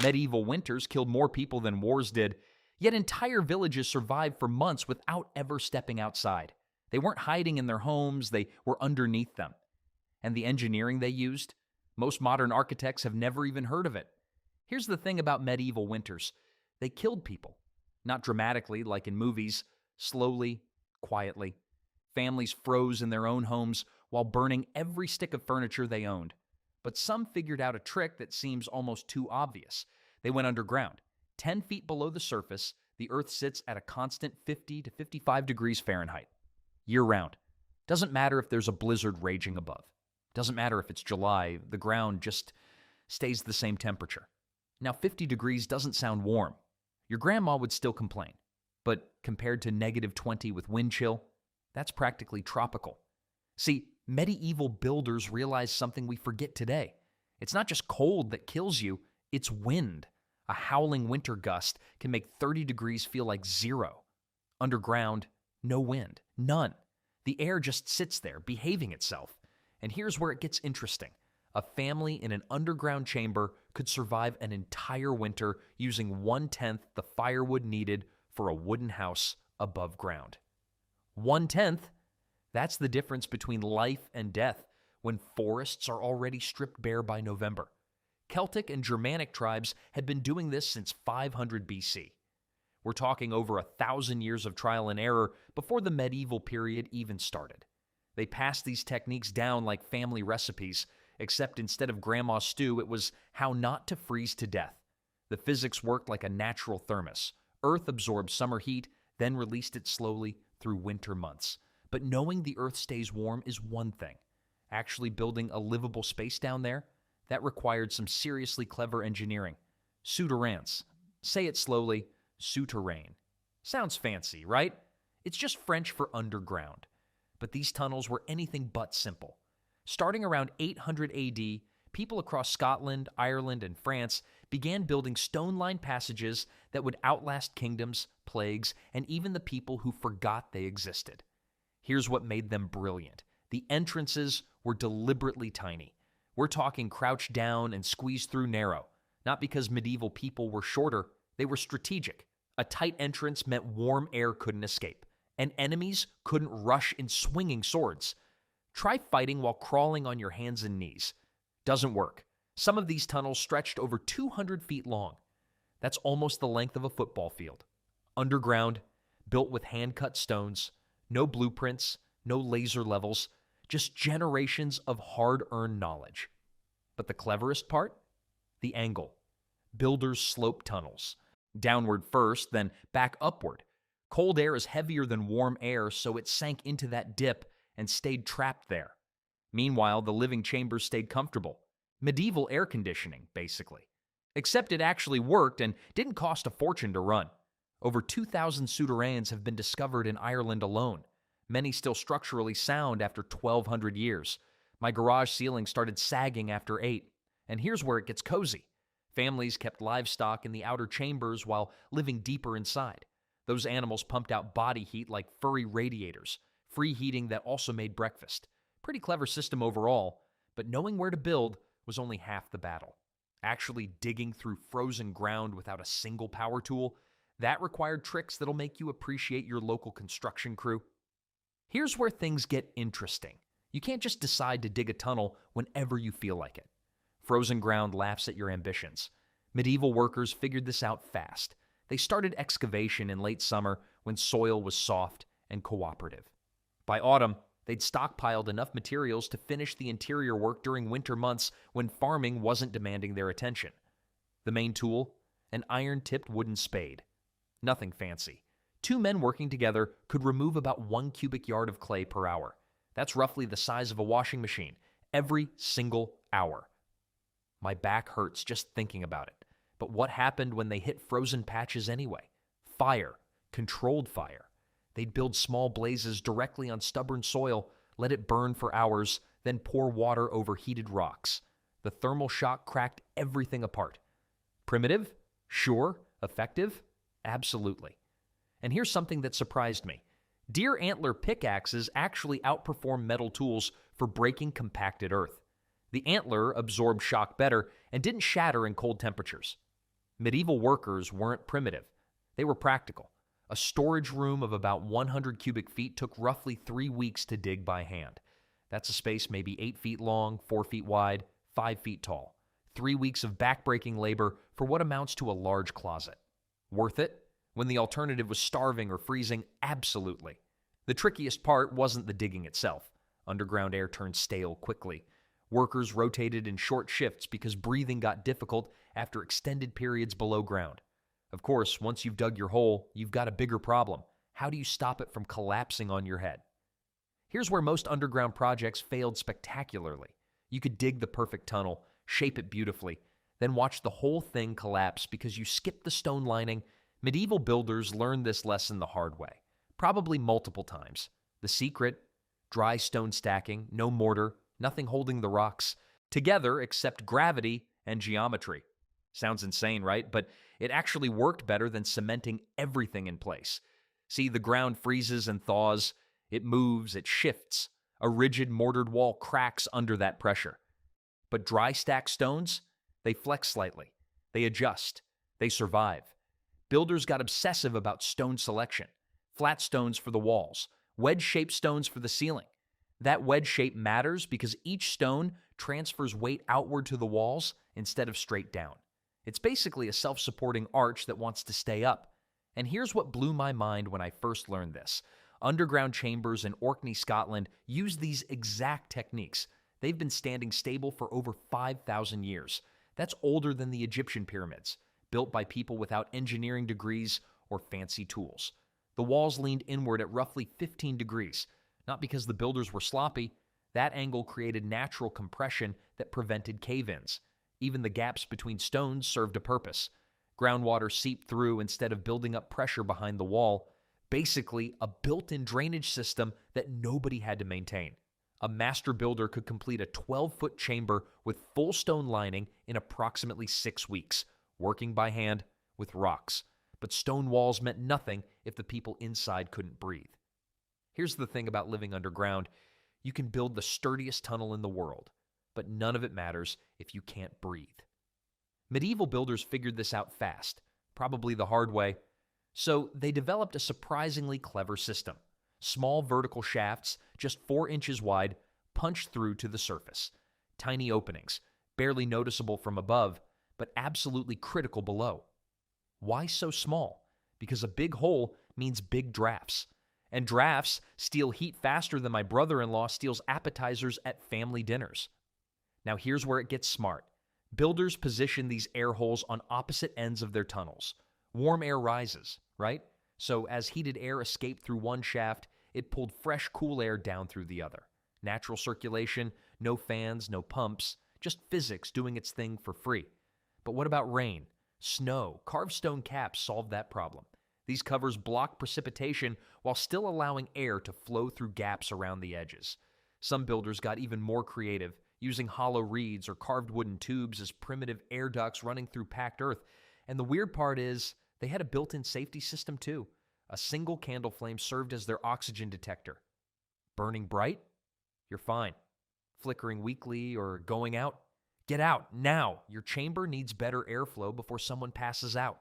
Medieval winters killed more people than wars did, yet entire villages survived for months without ever stepping outside. They weren't hiding in their homes, they were underneath them. And the engineering they used? Most modern architects have never even heard of it. Here's the thing about medieval winters. They killed people. Not dramatically, like in movies, slowly, quietly. Families froze in their own homes while burning every stick of furniture they owned. But some figured out a trick that seems almost too obvious. They went underground. 10 feet below the surface, the Earth sits at a constant 50 to 55 degrees Fahrenheit. Year-round. Doesn't matter if there's a blizzard raging above. Doesn't matter if it's July, the ground just stays the same temperature. Now, 50 degrees doesn't sound warm. Your grandma would still complain. But compared to negative 20 with wind chill, that's practically tropical. See, medieval builders realized something we forget today. It's not just cold that kills you, it's wind. A howling winter gust can make 30 degrees feel like zero. Underground, no wind, none. The air just sits there, behaving itself. And here's where it gets interesting. A family in an underground chamber could survive an entire winter using 1/10 the firewood needed for a wooden house above ground. 1/10? That's the difference between life and death when forests are already stripped bare by November. Celtic and Germanic tribes had been doing this since 500 BC. We're talking over 1,000 years of trial and error before the medieval period even started. They passed these techniques down like family recipes, except instead of grandma's stew, it was how not to freeze to death. The physics worked like a natural thermos. Earth absorbed summer heat, then released it slowly through winter months. But knowing the Earth stays warm is one thing. Actually building a livable space down there, that required some seriously clever engineering. Souterrains. Say it slowly, souterrain. Sounds fancy, right? It's just French for underground. But these tunnels were anything but simple. Starting around 800 AD, people across Scotland, Ireland, and France began building stone-lined passages that would outlast kingdoms, plagues, and even the people who forgot they existed. Here's what made them brilliant. The entrances were deliberately tiny. We're talking crouched down and squeezed through narrow. Not because medieval people were shorter, they were strategic. A tight entrance meant warm air couldn't escape, and enemies couldn't rush in swinging swords. Try fighting while crawling on your hands and knees. Doesn't work. Some of these tunnels stretched over 200 feet long. That's almost the length of a football field. Underground, built with hand-cut stones, no blueprints, no laser levels, just generations of hard-earned knowledge. But the cleverest part? The angle. Builders slope tunnels. Downward first, then back upward. Cold air is heavier than warm air, so it sank into that dip and stayed trapped there. Meanwhile, the living chambers stayed comfortable. Medieval air conditioning, basically. Except it actually worked and didn't cost a fortune to run. Over 2,000 souterrains have been discovered in Ireland alone. Many still structurally sound after 1,200 years. My garage ceiling started sagging after 8. And here's where it gets cozy. Families kept livestock in the outer chambers while living deeper inside. Those animals pumped out body heat like furry radiators, free heating that also made breakfast. Pretty clever system overall, but knowing where to build was only half the battle. Actually digging through frozen ground without a single power tool, that required tricks that'll make you appreciate your local construction crew. Here's where things get interesting. You can't just decide to dig a tunnel whenever you feel like it. Frozen ground laughs at your ambitions. Medieval workers figured this out fast. They started excavation in late summer when soil was soft and cooperative. By autumn, they'd stockpiled enough materials to finish the interior work during winter months when farming wasn't demanding their attention. The main tool? An iron-tipped wooden spade. Nothing fancy. 2 men working together could remove about 1 cubic yard of clay per hour. That's roughly the size of a washing machine, every single hour. My back hurts just thinking about it. But what happened when they hit frozen patches anyway? Fire. Controlled fire. They'd build small blazes directly on stubborn soil, let it burn for hours, then pour water over heated rocks. The thermal shock cracked everything apart. Primitive? Sure. Effective? Absolutely. And here's something that surprised me. Deer antler pickaxes actually outperform metal tools for breaking compacted earth. The antler absorbed shock better and didn't shatter in cold temperatures. Medieval workers weren't primitive. They were practical. A storage room of about 100 cubic feet took roughly 3 weeks to dig by hand. That's a space maybe 8 feet long, 4 feet wide, 5 feet tall. 3 weeks of backbreaking labor for what amounts to a large closet. Worth it? When the alternative was starving or freezing, absolutely. The trickiest part wasn't the digging itself. Underground air turned stale quickly. Workers rotated in short shifts because breathing got difficult after extended periods below ground. Of course, once you've dug your hole, you've got a bigger problem. How do you stop it from collapsing on your head? Here's where most underground projects failed spectacularly. You could dig the perfect tunnel, shape it beautifully, then watch the whole thing collapse because you skipped the stone lining. Medieval builders learned this lesson the hard way, probably multiple times. The secret: dry stone stacking, no mortar, nothing holding the rocks together except gravity and geometry. Sounds insane, right? But it actually worked better than cementing everything in place. See, the ground freezes and thaws. It moves, it shifts. A rigid mortared wall cracks under that pressure. But dry stacked stones, they flex slightly. They adjust. They survive. Builders got obsessive about stone selection. Flat stones for the walls, wedge-shaped stones for the ceiling. That wedge shape matters because each stone transfers weight outward to the walls instead of straight down. It's basically a self-supporting arch that wants to stay up. And here's what blew my mind when I first learned this. Underground chambers in Orkney, Scotland use these exact techniques. They've been standing stable for over 5,000 years. That's older than the Egyptian pyramids, built by people without engineering degrees or fancy tools. The walls leaned inward at roughly 15 degrees, not because the builders were sloppy. That angle created natural compression that prevented cave-ins. Even the gaps between stones served a purpose. Groundwater seeped through instead of building up pressure behind the wall. Basically, a built-in drainage system that nobody had to maintain. A master builder could complete a 12-foot chamber with full stone lining in approximately 6 weeks, working by hand with rocks. But stone walls meant nothing if the people inside couldn't breathe. Here's the thing about living underground. You can build the sturdiest tunnel in the world, but none of it matters if you can't breathe. Medieval builders figured this out fast, probably the hard way. So they developed a surprisingly clever system. Small vertical shafts, just 4 inches wide, punched through to the surface. Tiny openings, barely noticeable from above, but absolutely critical below. Why so small? Because a big hole means big drafts. And drafts steal heat faster than my brother-in-law steals appetizers at family dinners. Now here's where it gets smart. Builders position these air holes on opposite ends of their tunnels. Warm air rises, right? So as heated air escaped through one shaft, it pulled fresh, cool air down through the other. Natural circulation, no fans, no pumps, just physics doing its thing for free. But what about rain? Snow, carved stone caps solved that problem. These covers block precipitation while still allowing air to flow through gaps around the edges. Some builders got even more creative, using hollow reeds or carved wooden tubes as primitive air ducts running through packed earth. And the weird part is, they had a built-in safety system too. A single candle flame served as their oxygen detector. Burning bright? You're fine. Flickering weakly or going out? Get out, now! Your chamber needs better airflow before someone passes out.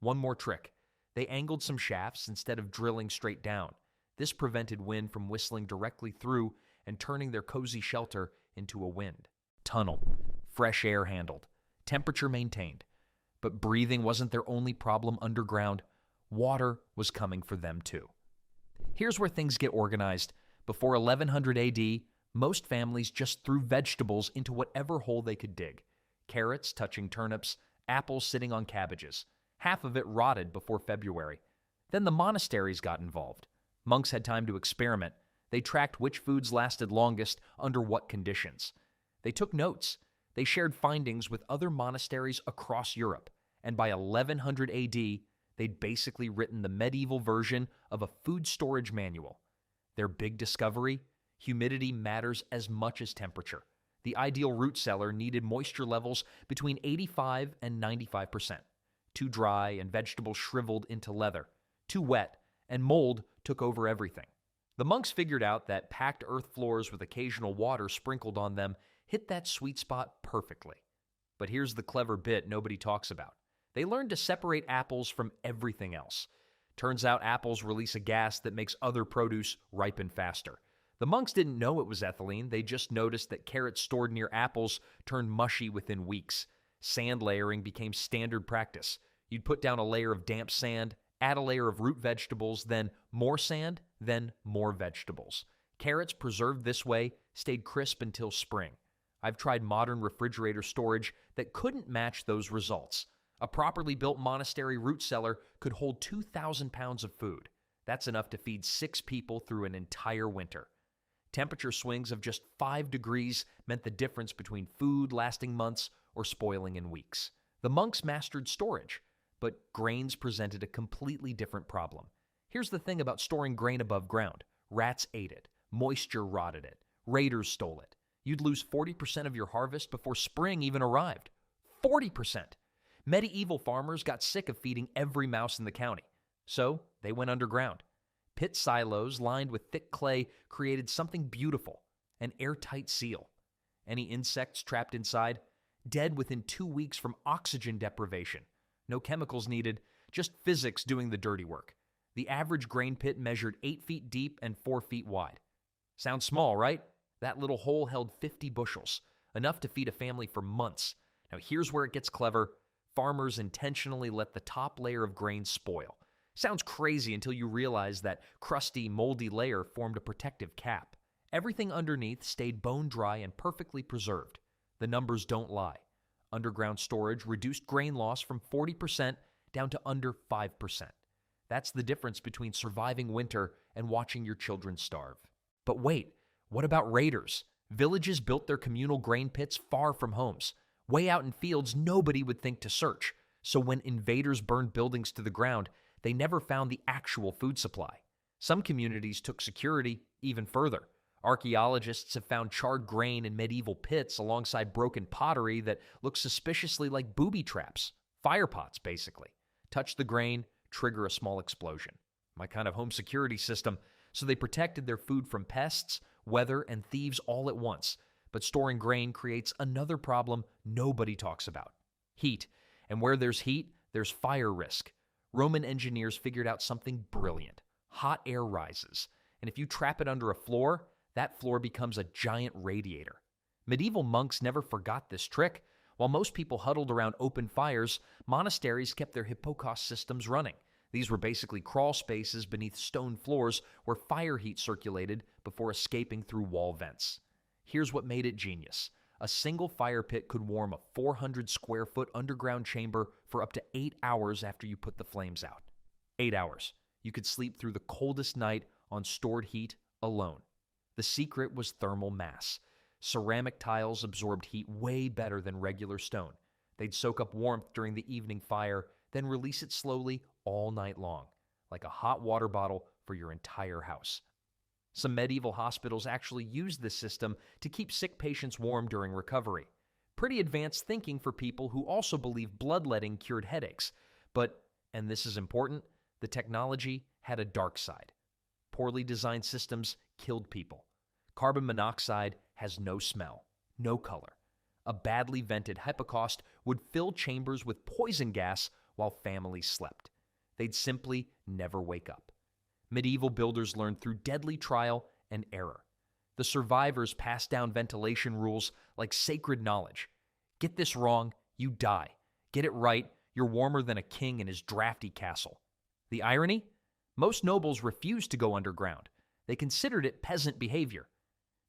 One more trick. They angled some shafts instead of drilling straight down. This prevented wind from whistling directly through and turning their cozy shelter into a wind. Tunnel. Fresh air handled. Temperature maintained. But breathing wasn't their only problem underground. Water was coming for them too. Here's where things get organized. Before 1100 AD, most families just threw vegetables into whatever hole they could dig. Carrots touching turnips, apples sitting on cabbages. Half of it rotted before February. Then the monasteries got involved. Monks had time to experiment. They tracked which foods lasted longest under what conditions. They took notes. They shared findings with other monasteries across Europe. And by 1100 AD, they'd basically written the medieval version of a food storage manual. Their big discovery? Humidity matters as much as temperature. The ideal root cellar needed moisture levels between 85 and 95%. Too dry and vegetables shriveled into leather. Too wet and mold took over everything. The monks figured out that packed earth floors with occasional water sprinkled on them hit that sweet spot perfectly. But here's the clever bit nobody talks about. They learned to separate apples from everything else. Turns out apples release a gas that makes other produce ripen faster. The monks didn't know it was ethylene, they just noticed that carrots stored near apples turned mushy within weeks. Sand layering became standard practice. You'd put down a layer of damp sand, add a layer of root vegetables, then more sand, then more vegetables. Carrots preserved this way stayed crisp until spring. I've tried modern refrigerator storage that couldn't match those results. A properly built monastery root cellar could hold 2,000 pounds of food. That's enough to feed 6 people through an entire winter. Temperature swings of just 5 degrees meant the difference between food lasting months or spoiling in weeks. The monks mastered storage, but grains presented a completely different problem. Here's the thing about storing grain above ground. Rats ate it. Moisture rotted it. Raiders stole it. You'd lose 40% of your harvest before spring even arrived. 40%! Medieval farmers got sick of feeding every mouse in the county, so they went underground. Pit silos lined with thick clay created something beautiful, an airtight seal. Any insects trapped inside? Dead within 2 weeks from oxygen deprivation. No chemicals needed, just physics doing the dirty work. The average grain pit measured 8 feet deep and 4 feet wide. Sounds small, right? That little hole held 50 bushels, enough to feed a family for months. Now here's where it gets clever. Farmers intentionally let the top layer of grain spoil. Sounds crazy until you realize that crusty, moldy layer formed a protective cap. Everything underneath stayed bone dry and perfectly preserved. The numbers don't lie. Underground storage reduced grain loss from 40% down to under 5%. That's the difference between surviving winter and watching your children starve. But wait, what about raiders? Villages built their communal grain pits far from homes. Way out in fields nobody would think to search. So when invaders burned buildings to the ground, they never found the actual food supply. Some communities took security even further. Archaeologists have found charred grain in medieval pits alongside broken pottery that looks suspiciously like booby traps. Fire pots, basically. Touch the grain, trigger a small explosion. My kind of home security system. So they protected their food from pests, weather, and thieves all at once. But storing grain creates another problem nobody talks about. Heat. And where there's heat, there's fire risk. Roman engineers figured out something brilliant. Hot air rises. And if you trap it under a floor, that floor becomes a giant radiator. Medieval monks never forgot this trick. While most people huddled around open fires, monasteries kept their hypocauste systems running. These were basically crawl spaces beneath stone floors where fire heat circulated before escaping through wall vents. Here's what made it genius. A single fire pit could warm a 400 square foot underground chamber for up to 8 hours after you put the flames out. 8 hours. You could sleep through the coldest night on stored heat alone. The secret was thermal mass. Ceramic tiles absorbed heat way better than regular stone. They'd soak up warmth during the evening fire, then release it slowly all night long, like a hot water bottle for your entire house. Some medieval hospitals actually used this system to keep sick patients warm during recovery. Pretty advanced thinking for people who also believe bloodletting cured headaches. But, and this is important, the technology had a dark side. Poorly designed systems killed people. Carbon monoxide has no smell, no color. A badly vented hypocauste would fill chambers with poison gas while families slept. They'd simply never wake up. Medieval builders learned through deadly trial and error. The survivors passed down ventilation rules like sacred knowledge. Get this wrong, you die. Get it right, you're warmer than a king in his drafty castle. The irony? Most nobles refused to go underground. They considered it peasant behavior.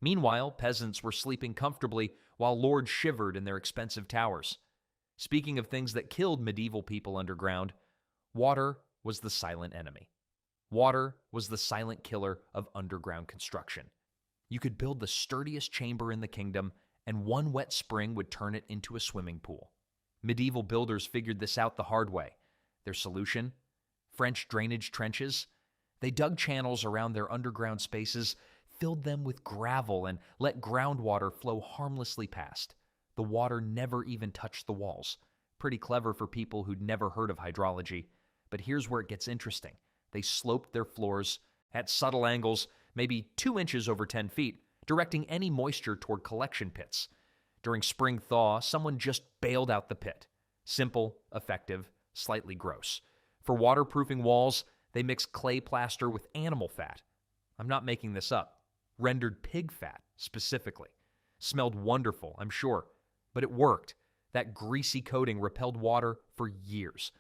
Meanwhile, peasants were sleeping comfortably while lords shivered in their expensive towers. Speaking of things that killed medieval people underground, water was the silent enemy. Water was the silent killer of underground construction. You could build the sturdiest chamber in the kingdom, and one wet spring would turn it into a swimming pool. Medieval builders figured this out the hard way. Their solution? French drainage trenches. They dug channels around their underground spaces, filled them with gravel, and let groundwater flow harmlessly past. The water never even touched the walls. Pretty clever for people who'd never heard of hydrology. But here's where it gets interesting. They sloped their floors at subtle angles, maybe 2 inches over 10 feet, directing any moisture toward collection pits. During spring thaw, someone just bailed out the pit. Simple, effective, Slightly gross. For waterproofing walls, they mixed clay plaster with animal fat. I'm not making this up. Rendered pig fat, specifically. Smelled wonderful, I'm sure, but it worked. That greasy coating repelled water for years.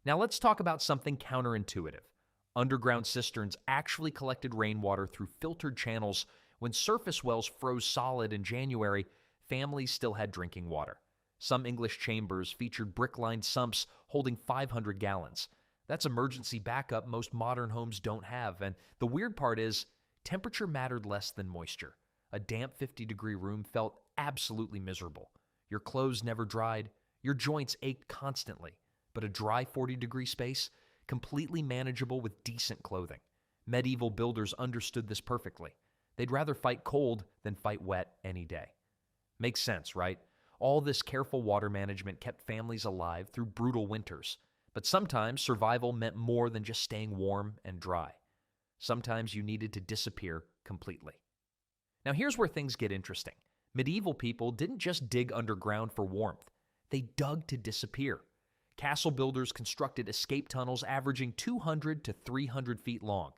Now let's talk about something counterintuitive. Underground cisterns actually collected rainwater through filtered channels. When surface wells froze solid in January, families still had drinking water. Some English chambers featured brick-lined sumps holding 500 gallons. That's emergency backup most modern homes don't have, and the weird part is, temperature mattered less than moisture. A damp 50-degree room felt absolutely miserable. Your clothes never dried, your joints ached constantly, but a dry 40-degree space, completely manageable with decent clothing. Medieval builders understood this perfectly. They'd rather fight cold than fight wet any day. Makes sense, right? All this careful water management kept families alive through brutal winters. But sometimes survival meant more than just staying warm and dry. Sometimes you needed to disappear completely. Now here's where things get interesting. Medieval people didn't just dig underground for warmth. They dug to disappear. Castle builders constructed escape tunnels averaging 200 to 300 feet long.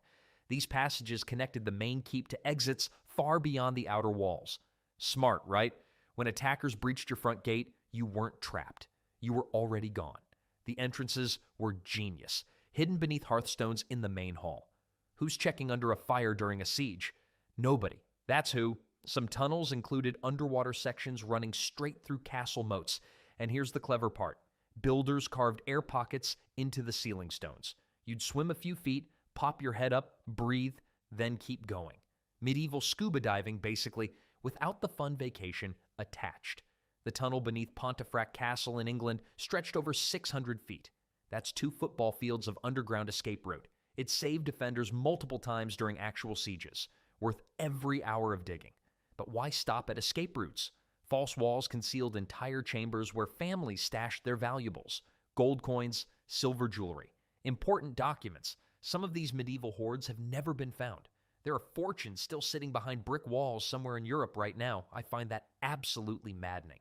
These passages connected the main keep to exits far beyond the outer walls. Smart, right? When attackers breached your front gate, you weren't trapped. You were already gone. The entrances were genius, hidden beneath hearthstones in the main hall. Who's checking under a fire during a siege? Nobody. That's who. Some tunnels included underwater sections running straight through castle moats. And here's the clever part. Builders carved air pockets into the ceiling stones. You'd swim a few feet, pop your head up, breathe, then keep going. Medieval scuba diving, basically, without the fun vacation attached. The tunnel beneath Pontefract Castle in England stretched over 600 feet. That's 2 football fields of underground escape route. It saved defenders multiple times during actual sieges, worth every hour of digging. But why stop at escape routes? False walls concealed entire chambers where families stashed their valuables, gold coins, silver jewelry, important documents. Some of these medieval hoards have never been found. There are fortunes still sitting behind brick walls somewhere in Europe right now. I find that absolutely maddening.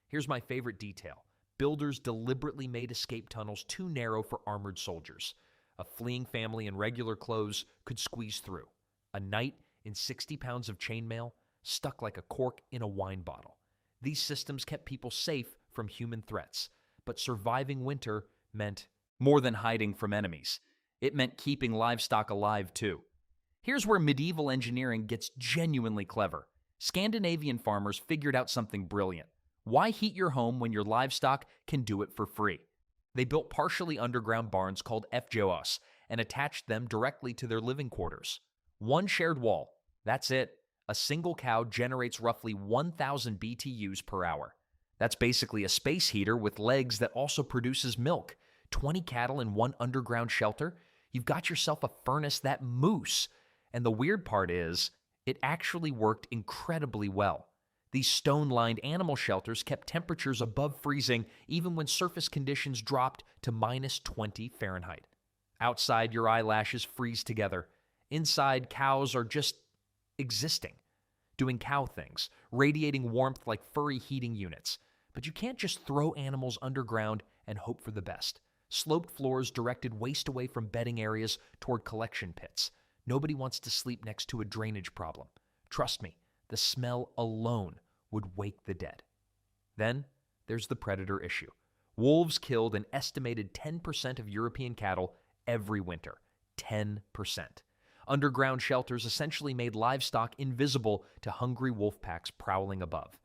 Here's my favorite detail. Builders deliberately made escape tunnels too narrow for armored soldiers. A fleeing family in regular clothes could squeeze through. A knight in 60 pounds of chainmail stuck like a cork in a wine bottle. These systems kept people safe from human threats, but surviving winter meant more than hiding from enemies. It meant keeping livestock alive too. Here's where medieval engineering gets genuinely clever. Scandinavian farmers figured out something brilliant. Why heat your home when your livestock can do it for free? They built partially underground barns called fjøs and attached them directly to their living quarters. One shared wall. That's it. A single cow generates roughly 1,000 BTUs per hour. That's basically a space heater with legs that also produces milk. 20 cattle in one underground shelter? You've got yourself a furnace that moose. And the weird part is, it actually worked incredibly well. These stone-lined animal shelters kept temperatures above freezing even when surface conditions dropped to minus 20 Fahrenheit. Outside, your eyelashes freeze together. Inside, cows are just existing, doing cow things, radiating warmth like furry heating units. But you can't just throw animals underground and hope for the best. Sloped floors directed waste away from bedding areas toward collection pits. Nobody wants to sleep next to a drainage problem. Trust me, the smell alone would wake the dead. Then there's the predator issue. Wolves killed an estimated 10% of European cattle every winter. 10%. Underground shelters essentially made livestock invisible to hungry wolf packs prowling above.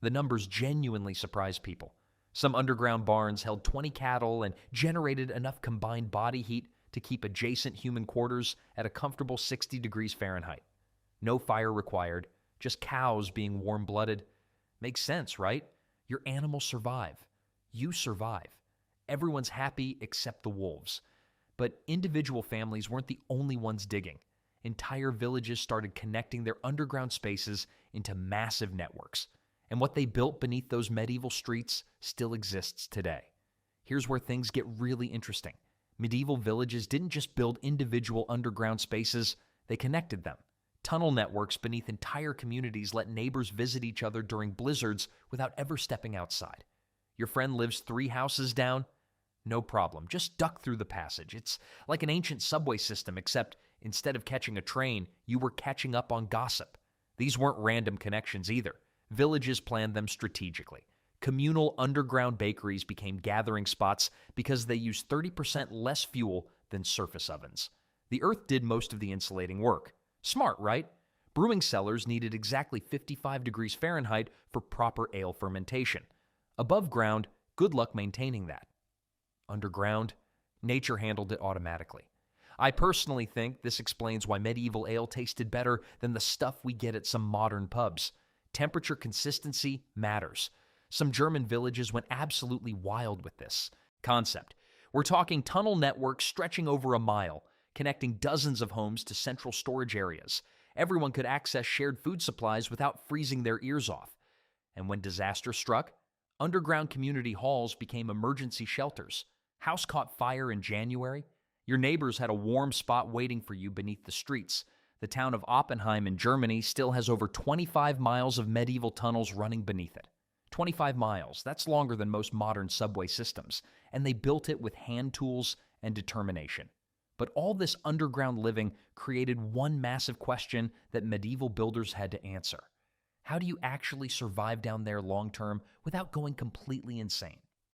The numbers genuinely surprised people. Some underground barns held 20 cattle and generated enough combined body heat to keep adjacent human quarters at a comfortable 60 degrees Fahrenheit. No fire required, just cows being warm-blooded. Makes sense, right? Your animals survive. You survive. Everyone's happy except the wolves. But individual families weren't the only ones digging. Entire villages started connecting their underground spaces into massive networks. And what they built beneath those medieval streets still exists today. Here's where things get really interesting. Medieval villages didn't just build individual underground spaces, they connected them. Tunnel networks beneath entire communities let neighbors visit each other during blizzards without ever stepping outside. Your friend lives 3 houses down? No problem. Just duck through the passage. It's like an ancient subway system, except instead of catching a train, you were catching up on gossip. These weren't random connections either. Villages planned them strategically. Communal underground bakeries became gathering spots because they used 30% less fuel than surface ovens. The earth did most of the insulating work. Smart, right? Brewing cellars needed exactly 55 degrees Fahrenheit for proper ale fermentation. Above ground, good luck maintaining that. Underground, nature handled it automatically. I personally think this explains why medieval ale tasted better than the stuff we get at some modern pubs. Temperature consistency matters. Some German villages went absolutely wild with this concept. We're talking tunnel networks stretching over a mile, connecting dozens of homes to central storage areas. Everyone could access shared food supplies without freezing their ears off. And when disaster struck, underground community halls became emergency shelters. House caught fire in January. Your neighbors had a warm spot waiting for you beneath the streets. The town of Oppenheim in Germany still has over 25 miles of medieval tunnels running beneath it. 25 miles, that's longer than most modern subway systems, and they built it with hand tools and determination. But all this underground living created one massive question that medieval builders had to answer. How do you actually survive down there long term without going completely insane?